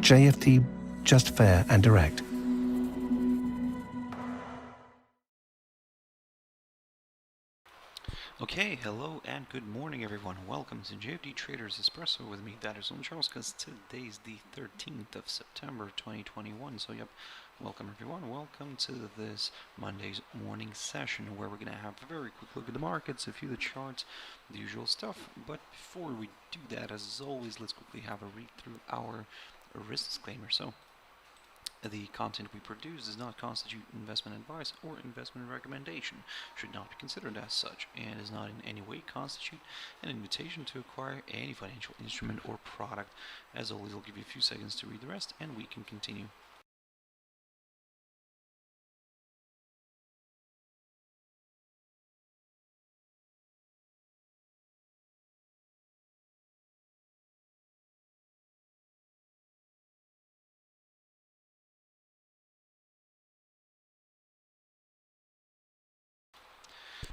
JFD, just fair and direct. Okay, hello and good morning everyone. Welcome to JFD Traders Espresso with me, Darius Anucauskas. Today's the 13th of September 2021. So yep, welcome everyone. Welcome to this Monday's morning session where we're going to have a very quick look at the markets, a few of the charts, the usual stuff. But before we do that, as always, let's quickly have a read through our risk disclaimer. So the content we produce does not constitute investment advice or investment recommendation, should not be considered as such, and does not in any way constitute an invitation to acquire any financial instrument or product. As always, I'll give you a few seconds to read the rest and we can continue.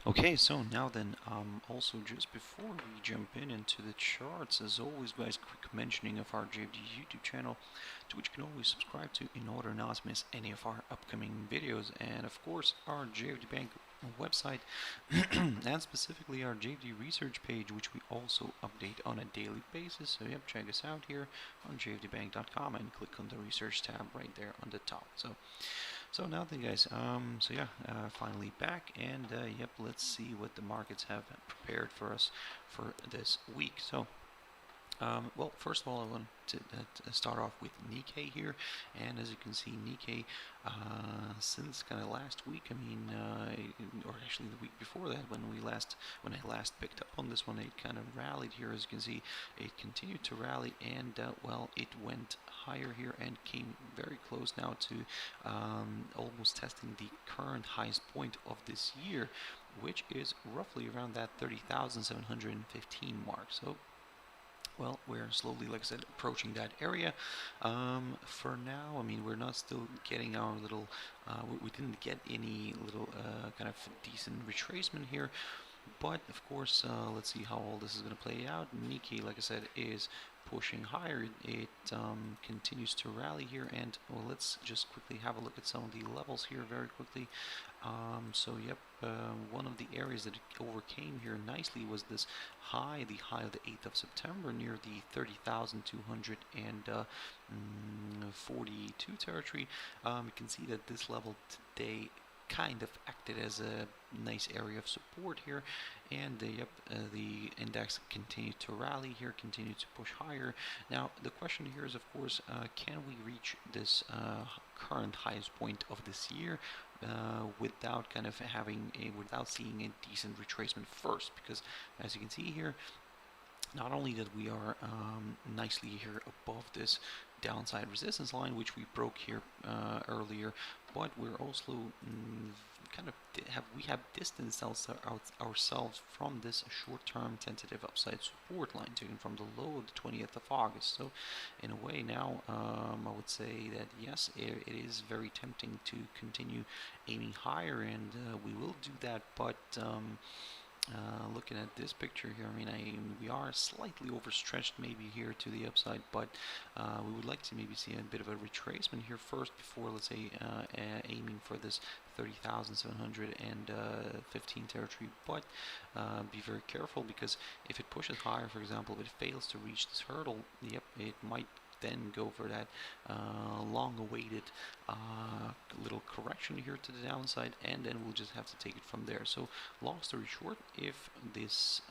Okay, so now then, also just before we jump into the charts, as always guys, quick mentioning of our JFD YouTube channel, to which you can always subscribe to in order not to miss any of our upcoming videos, and of course our JFD Bank website, and specifically our JFD research page, which we also update on a daily basis. So yep, check us out here on jfdbank.com and click on the research tab right there on the top. So now then guys, finally back, and yep, let's see what the markets have prepared for us for this week. So well, first of all, I want to start off with Nikkei here, and as you can see, Nikkei since kind of last week, I mean, or actually the week before that, when I last picked up on this one, it kind of rallied here. As you can see, it continued to rally, and well, it went higher here and came very close now to almost testing the current highest point of this year, which is roughly around that 30,715 mark. So well, we're slowly, like I said, approaching that area. For now, I mean, we're not still getting our little, we didn't get any little kind of decent retracement here. But, of course, let's see how all this is going to play out. Nikkei, like I said, is pushing higher. It continues to rally here, and well, let's just quickly have a look at some of the levels here very quickly. So yep, one of the areas that it overcame here nicely was this high, the high of the 8th of September near the 30,242 territory. You can see that this level today kind of acted as a nice area of support here, and yep, the index continued to rally here, continued to push higher. Now the question here is, of course, can we reach this current highest point of this year without kind of without seeing a decent retracement first? Because as you can see here, not only that we are nicely here above this downside resistance line, which we broke here earlier, but we're also kind of have distanced ourselves from this short-term tentative upside support line taken from the low of the 20th of August. So in a way now, I would say that yes, it is very tempting to continue aiming higher, and we will do that, but looking at this picture here, I mean, we are slightly overstretched maybe here to the upside, but we would like to maybe see a bit of a retracement here first before, let's say, aiming for this 30,715 territory. But be very careful, because if it pushes higher, for example, if it fails to reach this hurdle, yep, it might then go for that long-awaited little correction here to the downside, and then we'll just have to take it from there. So long story short, if this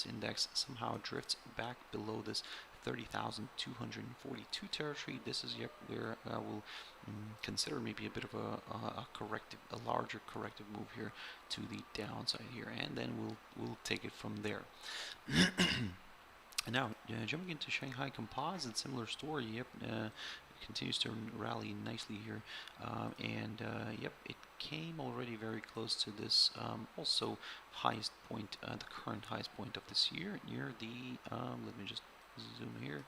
index somehow drifts back below this 30,242 territory, this is where we'll consider maybe a bit of a larger corrective move here to the downside here, and then we'll take it from there. Now, jumping into Shanghai Composite, similar story. Yep, continues to rally nicely here, and yep, it came already very close to this also highest point, the current highest point of this year, near the let me just zoom here,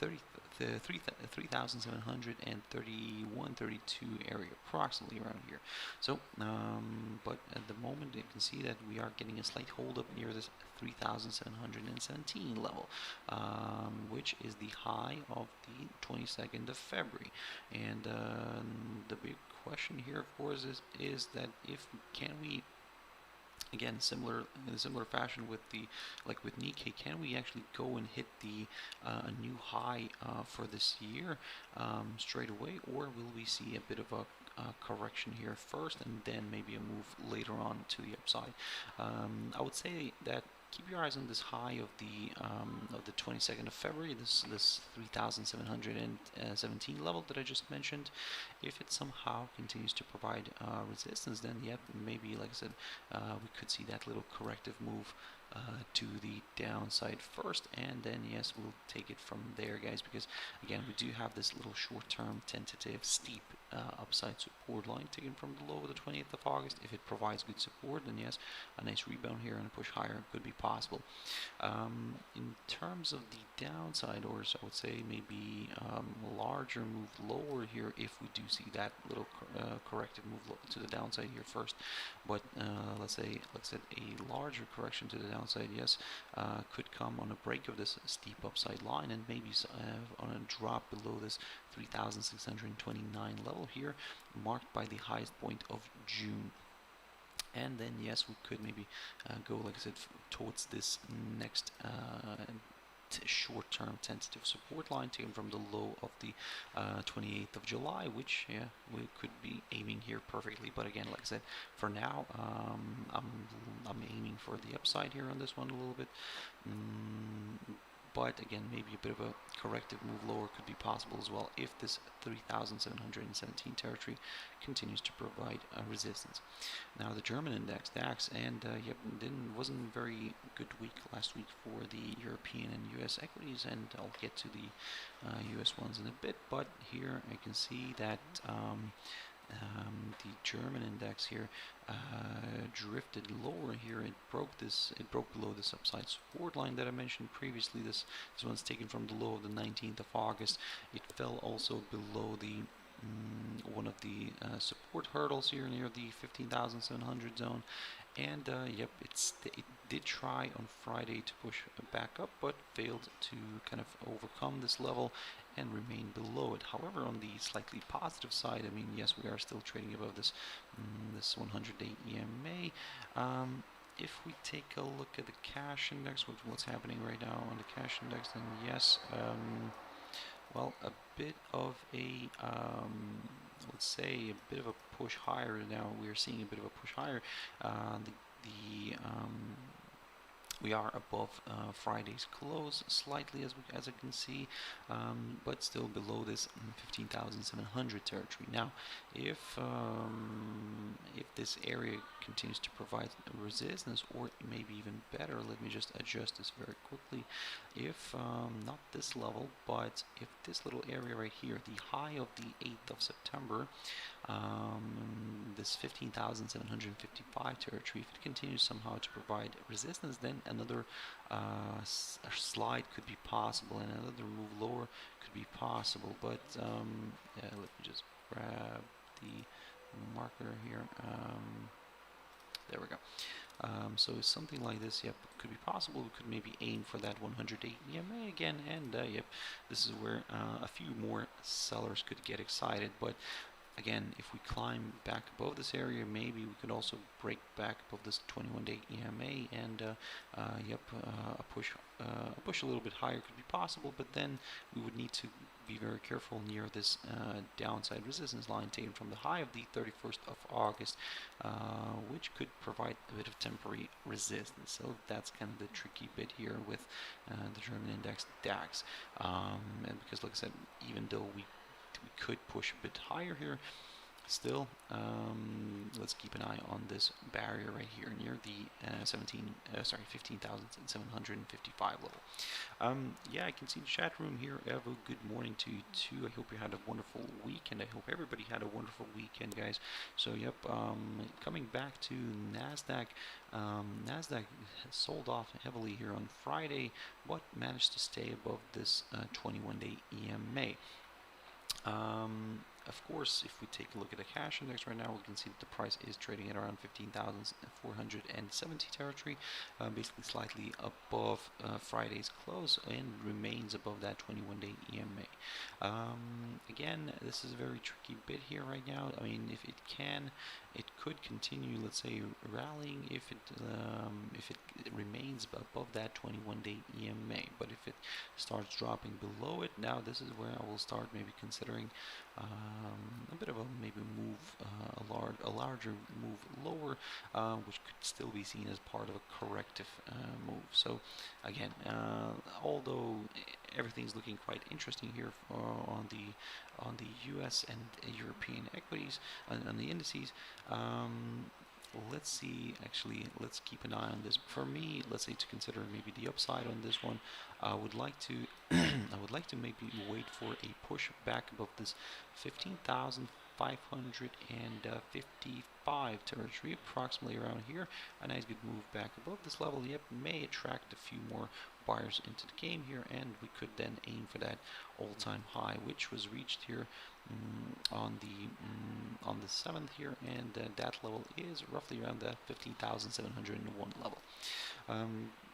the 3,731.32 area, approximately around here. So, but at the moment you can see that we are getting a slight hold up near this 3,717 level, which is the high of the 22nd of February. And the big question here, of course, is that can we, again, in a similar fashion with with Nikkei, can we actually go and hit the a new high for this year straight away, or will we see a bit of a correction here first and then maybe a move later on to the upside? I would say that keep your eyes on this high of the 22nd of February, this 3,717 level that I just mentioned. If it somehow continues to provide resistance, then yep, maybe, like I said, we could see that little corrective move to the downside first, and then yes, we'll take it from there, guys, because again, we do have this little short-term tentative steep upside support line taken from the low of the 20th of August. If it provides good support, then yes, a nice rebound here and a push higher could be possible. In terms of the downside, or so I would say maybe larger move lower here if we do see that little corrective move to the downside here first. But let's say a larger correction to the downside, yes, could come on a break of this steep upside line, and maybe on a drop below this 3,629 level here, marked by the highest point of June. And then yes, we could maybe go, like I said, towards this next short-term tentative support line taken from the low of the 28th of July, which yeah, we could be aiming here perfectly. But again, like I said, for now, I'm aiming for the upside here on this one a little bit. But again, maybe a bit of a corrective move lower could be possible as well if this 3,717 territory continues to provide resistance. Now the German index DAX, and yep, wasn't very good week last week for the European and US equities, and I'll get to the US ones in a bit. But here I can see that the German index here drifted lower here. It broke below this upside support line that I mentioned previously. This one's taken from the low of the 19th of August. It fell also below the one of the support hurdles here near the 15,700 zone. And yep, it did try on Friday to push back up, but failed to kind of overcome this level and remain below it. However, on the slightly positive side, I mean, yes, we are still trading above this this 100-day EMA. If we take a look at the cash index, what's happening right now on the cash index, then yes, well, a bit of a let's say a bit of a push higher. Now we're seeing a bit of a push higher. We are above Friday's close slightly, as I can see, but still below this 15,700 territory. Now, if this area continues to provide resistance, or maybe even better, let me just adjust this very quickly. If not this level, but if this little area right here, the high of the 8th of September, this 15,755 territory, if it continues somehow to provide resistance, then another slide could be possible, and another move lower could be possible. But yeah, let me just grab the marker here. There we go. So something like this, yep, could be possible. We could maybe aim for that 108 EMA again, and yep, this is where a few more sellers could get excited. But again, if we climb back above this area, maybe we could also break back above this 21-day EMA, and yep, a push a little bit higher could be possible. But then we would need to be very careful near this downside resistance line taken from the high of the 31st of August, which could provide a bit of temporary resistance. So that's kind of the tricky bit here with the German index DAX, and because, like I said, even though we could push a bit higher here, Still, let's keep an eye on this barrier right here near the 15,755 level. Yeah, I can see the chat room here. Evo, good morning to you too. I hope you had a wonderful weekend. I hope everybody had a wonderful weekend, guys. So, yep, coming back to NASDAQ. NASDAQ sold off heavily here on Friday, but managed to stay above this 21-day EMA. Of course, if we take a look at the cash index right now, we can see that the price is trading at around 15,470 territory, basically slightly above Friday's close, and remains above that 21-day EMA. Again, this is a very tricky bit here right now. I mean, if it can, it could continue, let's say, rallying if it remains above that 21-day EMA. But if it starts dropping below it, now this is where I will start maybe considering a bit of a maybe move, a larger move lower, which could still be seen as part of a corrective move. So again, although everything's looking quite interesting here on the U.S. and European equities on the indices. Let's see, actually, let's keep an eye on this. For me, let's say to consider maybe the upside on this one, I would like to I would like to maybe wait for a push back above this 15,555 territory, approximately around here. A nice good move back above this level, yep, may attract a few more buyers into the game here, and we could then aim for that all-time high, which was reached here on the 7th here, and that level is roughly around the 15,701 level.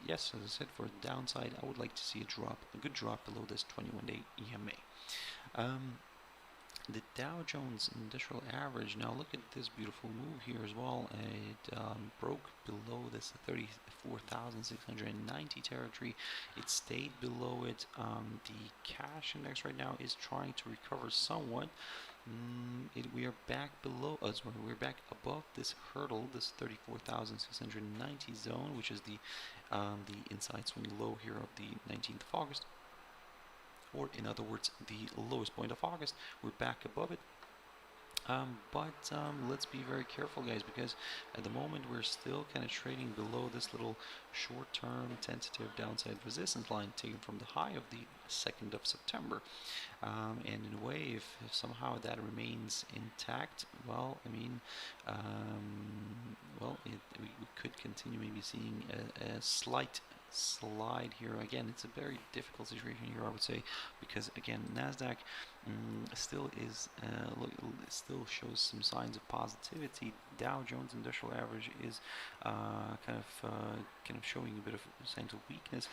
Yes, as I said, for the downside, I would like to see a good drop below this 21-day EMA. The Dow Jones Industrial Average, now look at this beautiful move here as well. It broke below this 34,690 territory. It stayed below it. The cash index right now is trying to recover somewhat. We are back below us. We're back above this hurdle, this 34,690 zone, which is the inside swing low here of the 19th of August. Or in other words, the lowest point of August. We're back above it. But let's be very careful, guys, because at the moment we're still kind of trading below this little short-term tentative downside resistance line taken from the high of the 2nd of September. And in a way, if somehow that remains intact, well, I mean, we could continue maybe seeing a slight slide here. Again, it's a very difficult situation here, I would say, because again, NASDAQ still shows some signs of positivity. Dow Jones Industrial Average is kind of showing a bit of signs of weakness,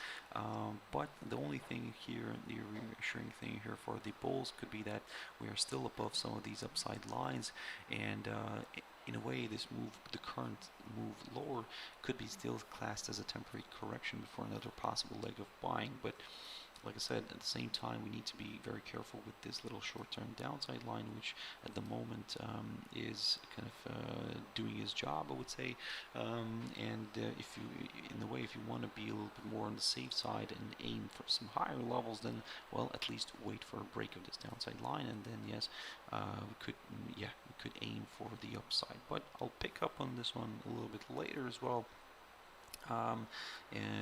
but the only thing here, the reassuring thing here for the bulls could be that we are still above some of these upside lines, and in a way, this move, the current move lower, could be still classed as a temporary correction before another possible leg of buying. But like I said, at the same time, we need to be very careful with this little short-term downside line, which at the moment is kind of doing his job, I would say. If you want to be a little bit more on the safe side and aim for some higher levels, then well, at least wait for a break of this downside line, and then yes, we could aim for the upside. But I'll pick up on this one a little bit later as well. And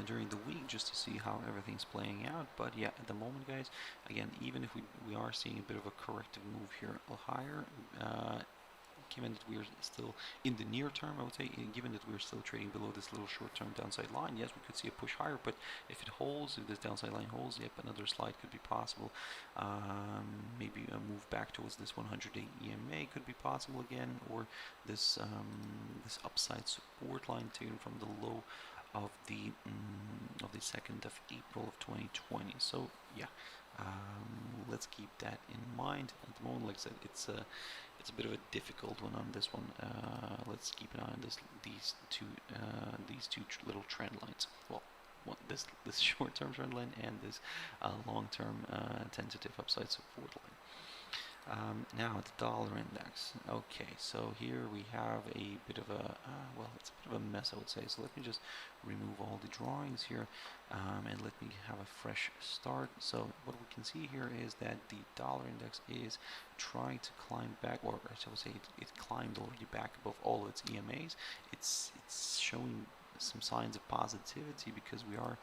during the week, just to see how everything's playing out. But yeah, at the moment, guys, again, even if we are seeing a bit of a corrective move here higher, given that we're still in the near term, I would say, given that we're still trading below this little short-term downside line, yes, we could see a push higher. But if it holds, if this downside line holds, yep, another slide could be possible. Maybe a move back towards this 100-day EMA could be possible again, or this this upside support line taken from the low of the 2nd of April of 2020. So yeah, let's keep that in mind. At the moment, like I said, it's a bit of a difficult one on this one. Let's keep an eye on these two little trend lines. Well, this short-term trend line and this long-term tentative upside support line. Now the dollar index. Okay, so here we have a bit of a, well, it's a bit of a mess, I would say. So let me just remove all the drawings here, and let me have a fresh start. So what we can see here is that the dollar index is trying to climb back, or shall we say it climbed already back above all of its EMAs. It's showing some signs of positivity because we are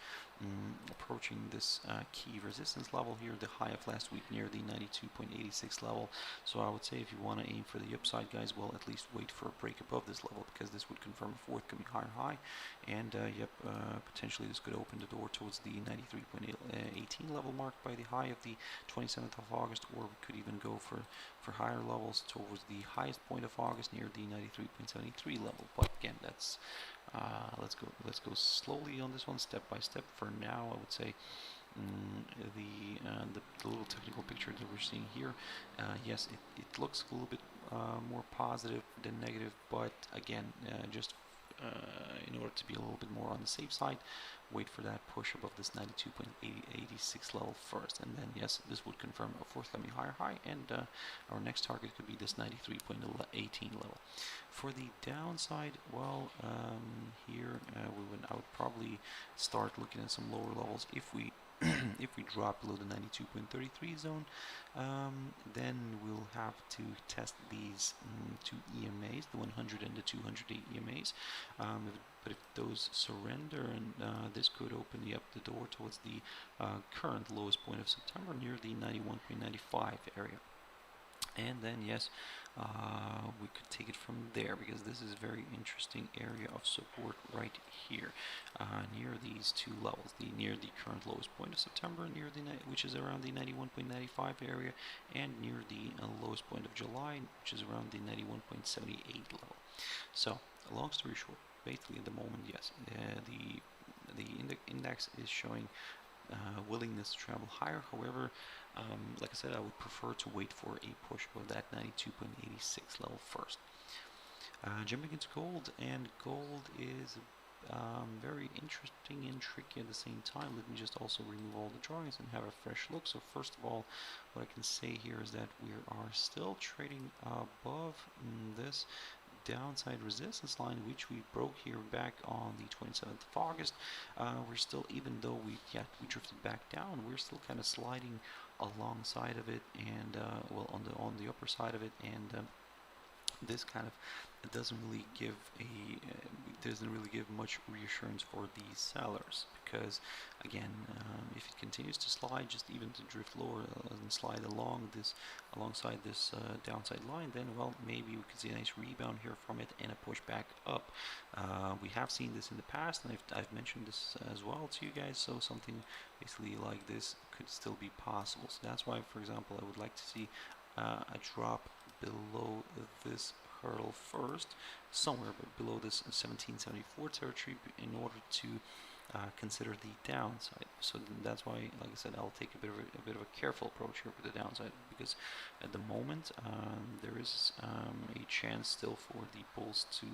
approaching this key resistance level here, the high of last week near the 92.86 level. So I would say if you want to aim for the upside, guys, well, at least wait for a break above this level, because this would confirm a forthcoming higher high, and potentially this could open the door towards the 93.18 level marked by the high of the 27th of August, or we could even go for higher levels towards the highest point of August near the 93.73 level. But again, that's let's go slowly on this one, step by step. For now, I would say the little technical picture that we're seeing here, yes, it looks a little bit more positive than negative, but again, just in order to be a little bit more on the safe side, wait for that push above this 92.86 level first, and then yes, this would confirm a forthcoming higher high, and our next target could be this 93.18 level. For the downside, well, here I would probably start looking at some lower levels if we if we drop below the 92.33 zone. Then we'll have to test these two EMAs, the 100 and the 200 EMAs. But if those surrender, and this could open up the door towards the current lowest point of September near the 91.95 area. And then yes, we could take it from there, because this is a very interesting area of support right here, near these two levels, near the current lowest point of September, near the which is around the 91.95 area, and near the lowest point of July, which is around the 91.78 level. So long story short, basically at the moment, yes, the index is showing willingness to travel higher. However, like I said, I would prefer to wait for a push of that 92.86 level first. Jumping into gold, and gold is very interesting and tricky at the same time. Let me just also remove all the drawings and have a fresh look. So first of all, what I can say here is that we are still trading above this downside resistance line, which we broke here back on the 27th of August. We're still, even though we drifted back down, we're still kind of sliding alongside of it, and well, on the upper side of it, and this kind of doesn't really give much reassurance for the sellers, because again, if it continues to slide, just even to drift lower and slide alongside this downside line, then well, maybe we could see a nice rebound here from it and a push back up. We have seen this in the past, and I've mentioned this as well to you guys, so something basically like this could still be possible. So that's why, for example, I would like to see a drop below this hurdle first, somewhere below this 1774 territory, in order to consider the downside. So that's why, like I said, I'll take a bit of a careful approach here with the downside, because at the moment there is a chance still for the bulls to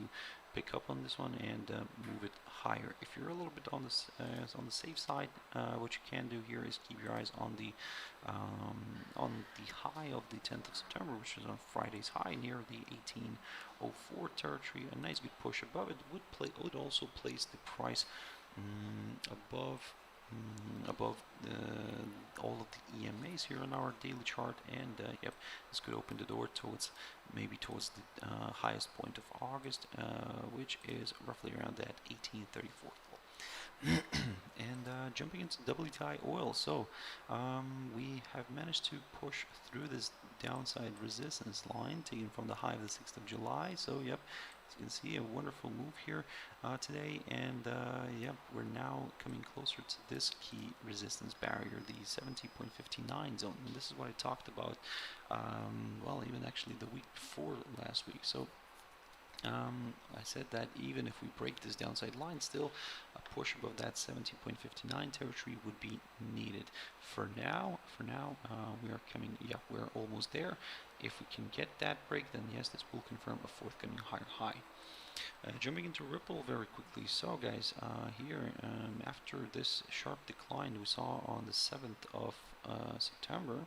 pick up on this one and move it higher. If you're a little bit on the safe side, what you can do here is keep your eyes on the high of the 10th of September, which is on Friday's high near the 1804 territory. A nice good push above it would also place the price above all of the EMAs here on our daily chart, and yep, this could open the door towards the highest point of August, which is roughly around that 1834 level. And jumping into WTI oil, so we have managed to push through this downside resistance line taken from the high of the 6th of July. So yep, as you can see, a wonderful move here today, and yep, we're now coming closer to this key resistance barrier, the 70.59 zone. And this is what I talked about, well, even actually the week before last week. So I said that even if we break this downside line, still a push above that 70.59 territory would be needed. For now, we are we're almost there. If we can get that break, then yes, this will confirm a forthcoming higher high. Jumping into Ripple very quickly. So guys, here after this sharp decline we saw on the 7th of September,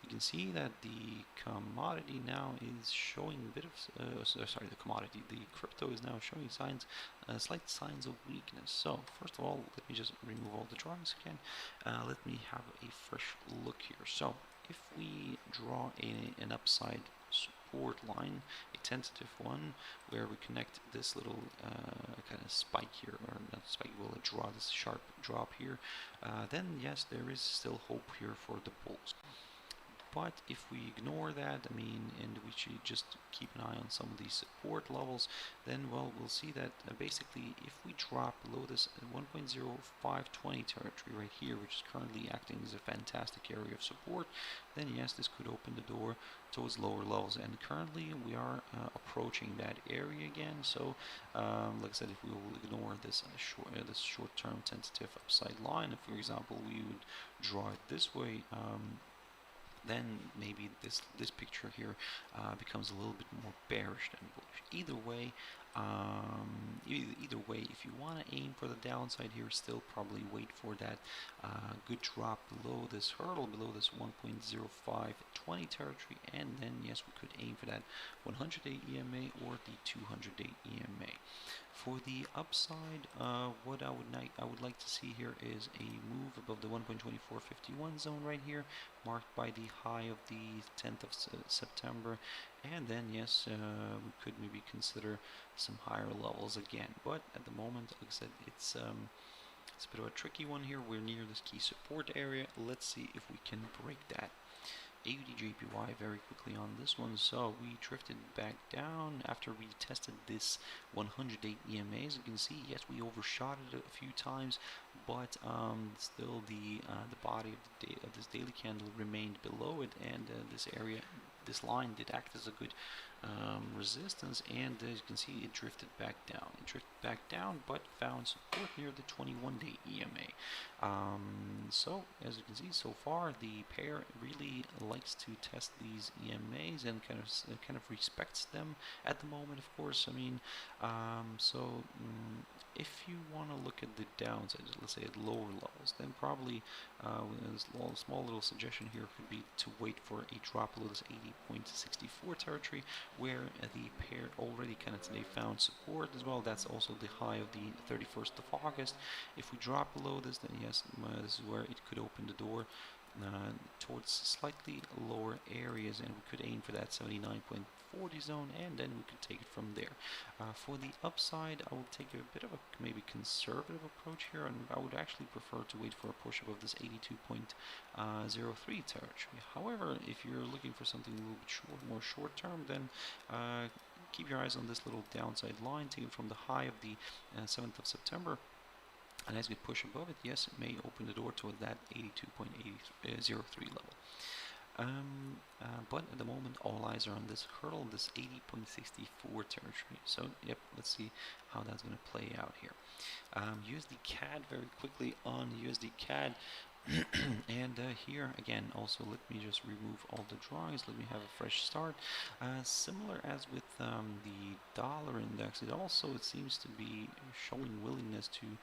you can see that the commodity now is showing a bit of, sorry, the crypto is now showing slight signs of weakness. So first of all, let me just remove all the drawings again. Let me have a fresh look here. So if we draw an upside support line, a tentative one, where we connect this little kind of spike here, or not spike, we'll draw this sharp drop here, then yes, there is still hope here for the bulls. But if we ignore that, I mean, and we should just keep an eye on some of these support levels, then, well, we'll see that basically if we drop below this 1.0520 territory right here, which is currently acting as a fantastic area of support, then yes, this could open the door towards lower levels. And currently we are approaching that area again. So, like I said, if we will ignore this short-term tentative upside line, if, for example, we would draw it this way, then maybe this picture here becomes a little bit more bearish than bullish. Either way, if you want to aim for the downside here, still probably wait for that good drop below this hurdle, below this 1.0520 territory, and then yes, we could aim for that 100-day EMA or the 200-day EMA. For the upside, what I would like to see here is a move above the 1.2451 zone right here, marked by the high of the 10th of September, and then yes, we could maybe consider some higher levels again. But at the moment, like I said, it's a bit of a tricky one here. We're near this key support area. Let's see if we can break that. AUD/JPY very quickly on this one. So we drifted back down after we tested this 100-day EMA. As you can see, yes, we overshot it a few times, but still the body of this daily candle remained below it, and this line did act as a good resistance, and as you can see, it drifted back down. It drifted back down, but found support near the 21-day EMA. So as you can see, so far the pair really likes to test these EMAs and kind of respects them at the moment. Of course, I mean, if you want to look at the downside, let's say at lower levels, then probably a small little suggestion here could be to wait for a drop below this 80.64 territory, where the pair already kind of today found support as well. That's also the high of the 31st of August. If we drop below this, then yes, this is where it could open the door towards slightly lower areas, and we could aim for that 79.40 zone, and then we could take it from there. For the upside, I will take a bit of a maybe conservative approach here, and I would actually prefer to wait for a push above this 82.03 territory. However, if you're looking for something a little bit more short term, then keep your eyes on this little downside line taken from the high of the 7th of September. And as we push above it, yes, it may open the door toward that 82.03 level. But at the moment, all eyes are on this hurdle, this 80.64 territory. So, yep, let's see how that's going to play out here. USDCAD very quickly on USDCAD. And here again, also let me just remove all the drawings. Let me have a fresh start. Similar as with the dollar index, it seems to be showing willingness to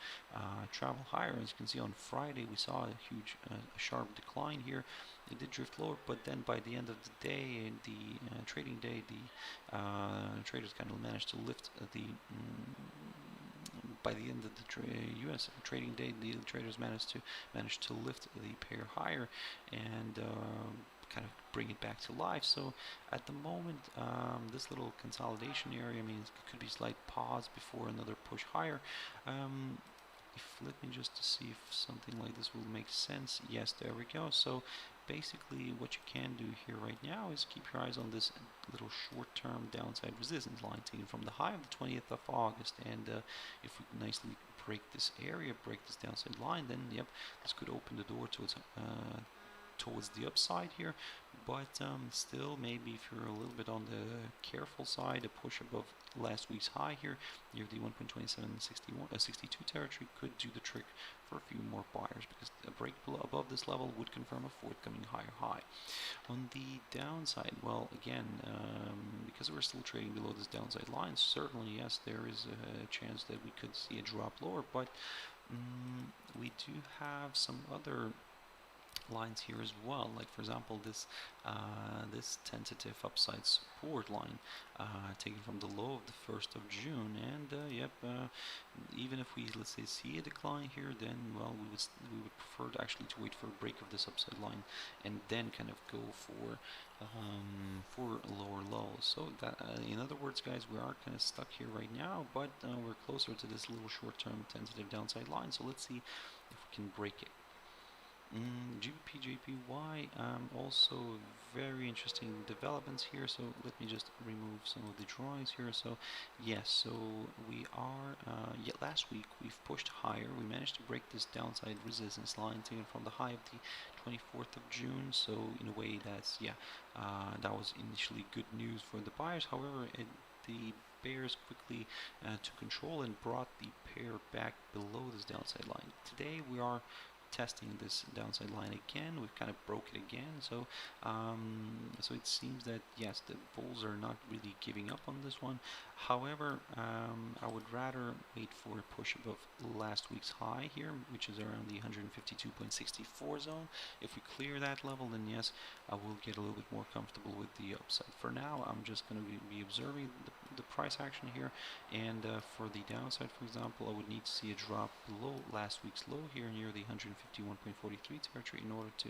travel higher. As you can see, on Friday we saw a huge, sharp decline here. It did drift lower, but then by the end of the day, the trading day, the traders kind of managed to lift the. By the end of the U.S. trading day, the traders managed to lift the pair higher and kind of bring it back to life. So at the moment, this little consolidation area, I mean, it could be a slight pause before another push higher. Let me just see if something like this will make sense. Yes, there we go. So basically what you can do here right now is keep your eyes on this little short-term downside resistance line taken from the high of the 20th of August, and if we nicely break this area, break this downside line, then yep, this could open the door towards the upside here. But still, maybe if you're a little bit on the careful side, a push above last week's high here near the 1.2762 territory could do the trick for a few more buyers, because a break above this level would confirm a forthcoming higher high. On the downside, well, again, because we're still trading below this downside line, certainly yes, there is a chance that we could see a drop lower, but we do have some other lines here as well, like for example this tentative upside support line taken from the low of the 1st of June, and even if we, let's say, see a decline here, then well, we would prefer to actually to wait for a break of this upside line and then kind of go for lower lows. So that in other words, guys, we are kind of stuck here right now, but we're closer to this little short-term tentative downside line, so let's see if we can break it. GBP, also very interesting developments here. So let me just remove some of the drawings here. So yes, so we are, last week we've pushed higher. We managed to break this downside resistance line taken from the high of the 24th of June. So in a way that's, that was initially good news for the buyers. However, the bears quickly took control and brought the pair back below this downside line. Today we are testing this downside line again. We've kind of broke it again, so so it seems that yes, the bulls are not really giving up on this one. However, I would rather wait for a push above last week's high here, which is around the 152.64 zone. If we clear that level, then yes, I will get a little bit more comfortable with the upside. For now, I'm just going to be observing the price action here, and for the downside, for example, I would need to see a drop below last week's low here near the 151.43 territory in order to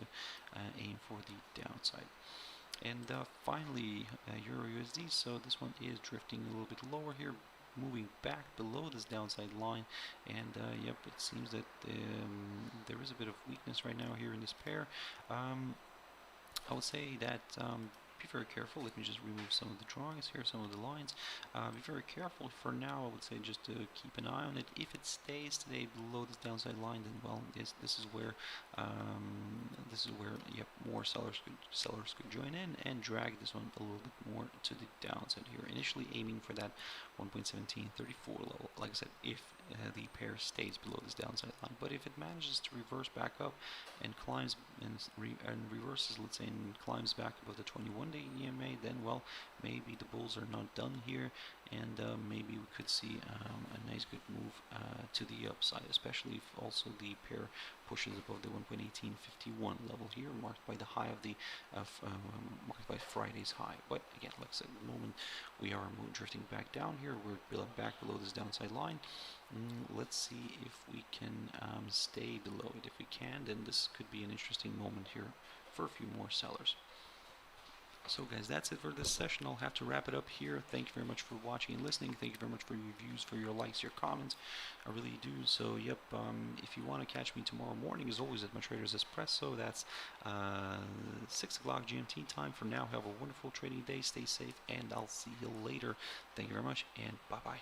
aim for the downside. And finally, EURUSD. So this one is drifting a little bit lower here, moving back below this downside line, and it seems that there is a bit of weakness right now here in this pair. I would say that be very careful. Let me just remove some of the drawings here, some of the lines. Be very careful. For now, I would say just to keep an eye on it. If it stays today below this downside line, then well, this is where more sellers could join in and drag this one a little bit more to the downside here. Initially aiming for that 1.1734 level. Like I said, if the pair stays below this downside line, but if it manages to reverse back up and climbs and reverses, let's say, and climbs back above the 21-day EMA, then well, maybe the bulls are not done here, and maybe we could see a nice good move to the upside, especially if also the pair pushes above the 1.1851 level here, marked by the high of the marked by Friday's high. But again, like I said, at the moment we are drifting back down here. We're back below this downside line. Let's see if we can stay below it. If we can, then this could be an interesting moment here for a few more sellers. So guys, that's it for this session. I'll have to wrap it up here. Thank you very much for watching and listening. Thank you very much for your views, for your likes, your comments. I really do. So if you want to catch me tomorrow morning, as always, at my Traders Espresso, that's 6 o'clock GMT time. For now, have a wonderful trading day. Stay safe, and I'll see you later. Thank you very much, and bye-bye.